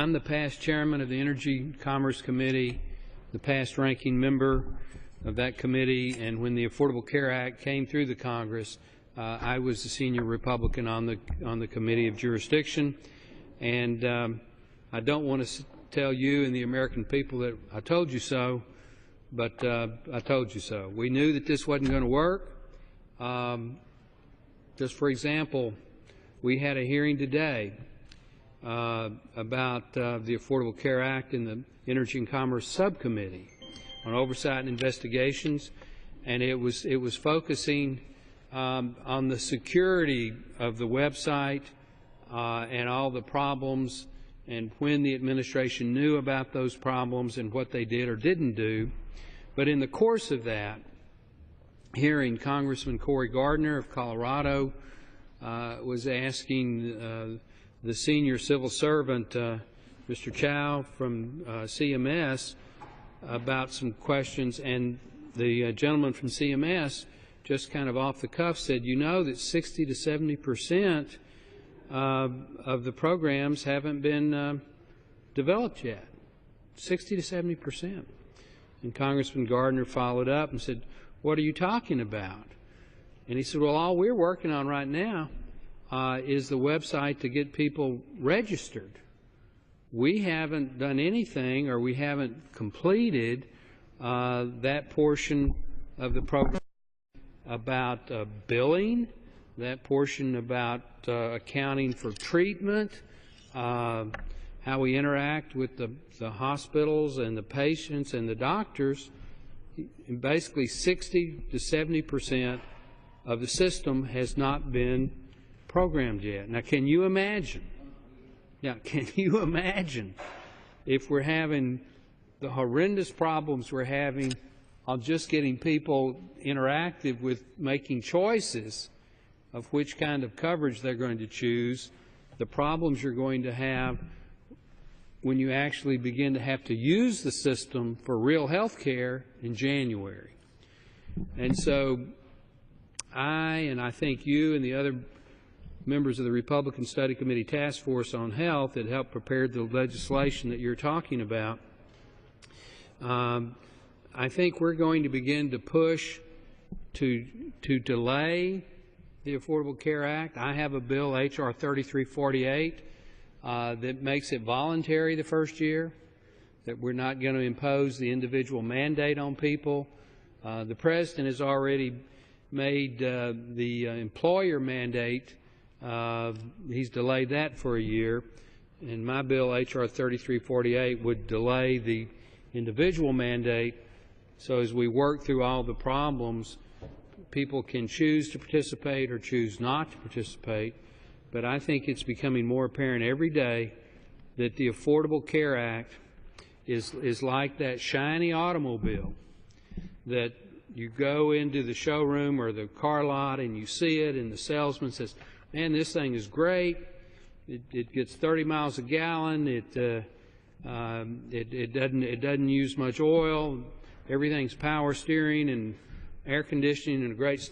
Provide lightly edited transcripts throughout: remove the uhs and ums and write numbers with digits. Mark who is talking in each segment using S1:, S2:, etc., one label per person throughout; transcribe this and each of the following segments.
S1: I'm the past chairman of the Energy and Commerce Committee, the past ranking member of that committee, and when the Affordable Care Act came through the Congress, I was the senior Republican on the Committee of Jurisdiction. And I don't want to tell you and the American people that I told you so, but I told you so. We knew that this wasn't going to work. Just for example, we had a hearing today about the Affordable Care Act in the Energy and Commerce Subcommittee on Oversight and Investigations, and it was focusing on the security of the website and all the problems, and when the administration knew about those problems and what they did or didn't do. But in the course of that hearing, Congressman Cory Gardner of Colorado was asking the senior civil servant, Mr. Chow from CMS, about some questions, and the gentleman from CMS just kind of off the cuff said, you know that 60 to 70% of the programs haven't been developed yet. 60 to 70%. And Congressman Gardner followed up and said, what are you talking about? And he said, well, all we're working on right now is the website to get people registered. We haven't done anything, or we haven't completed that portion of the program about billing, that portion about accounting for treatment, how we interact with the hospitals and the patients and the doctors. And basically 60 to 70% of the system has not been programmed yet. Now, can you imagine? Now, can you imagine if we're having the horrendous problems we're having on just getting people interactive with making choices of which kind of coverage they're going to choose, the problems you're going to have when you actually begin to have to use the system for real health care in January. And so I think you and the other members of the Republican Study Committee Task Force on Health that helped prepare the legislation that you're talking about, I think we're going to begin to push to delay the Affordable Care Act. I have a bill, H.R. 3348, that makes it voluntary the first year, that we're not going to impose the individual mandate on people. The President has already made the employer mandate, he's delayed that for a year, and my bill, H.R. 3348, would delay the individual mandate. So as we work through all the problems, people can choose to participate or choose not to participate. But I think it's becoming more apparent every day that the Affordable Care Act is like that shiny automobile that you go into the showroom or the car lot and you see it, and the salesman says, man, this thing is great. It gets 30 miles a gallon. It doesn't use much oil. Everything's power steering and air conditioning and a great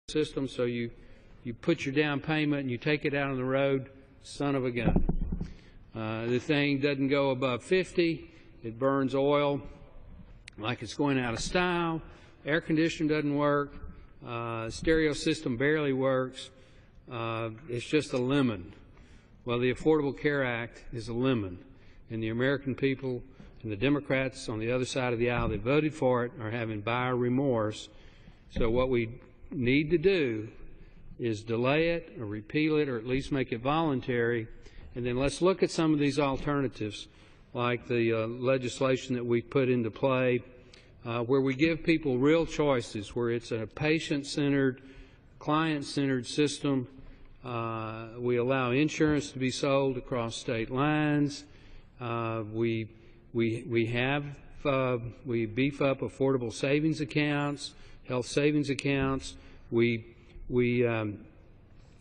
S1: system. So you put your down payment and you take it out on the road, son of a gun. The thing doesn't go above 50. It burns oil like it's going out of style. Air conditioning doesn't work. Stereo system barely works. It's just a lemon. Well, the Affordable Care Act is a lemon, and the American people and the Democrats on the other side of the aisle that voted for it are having buyer remorse. So what we need to do is delay it or repeal it, or at least make it voluntary, and then let's look at some of these alternatives, like the legislation that we put into play, where we give people real choices, where it's a patient-centered, client-centered system. We allow insurance to be sold across state lines. We beef up affordable savings accounts, health savings accounts. We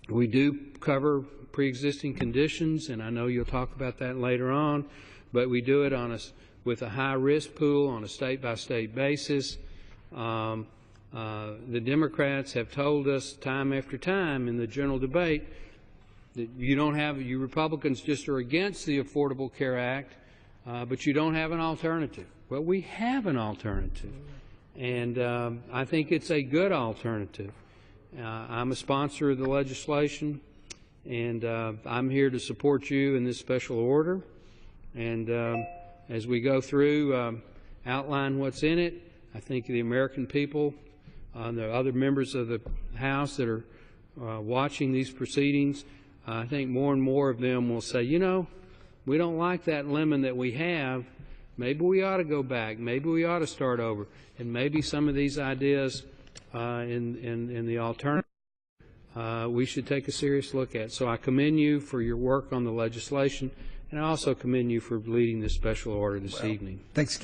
S1: do cover pre-existing conditions, and I know you'll talk about that later on, but we do it with a high-risk pool on a state-by-state basis. The Democrats have told us time after time in the general debate that you Republicans just are against the Affordable Care Act, but you don't have an alternative. Well, we have an alternative, and I think it's a good alternative. I'm a sponsor of the legislation, and I'm here to support you in this special order. And as we go through, outline what's in it, I think the American people, the other members of the House that are watching these proceedings, I think more and more of them will say, you know, we don't like that lemon that we have. Maybe we ought to go back. Maybe we ought to start over. And maybe some of these ideas in the alternative we should take a serious look at. So I commend you for your work on the legislation, and I also commend you for leading this special order this evening.
S2: Thanks.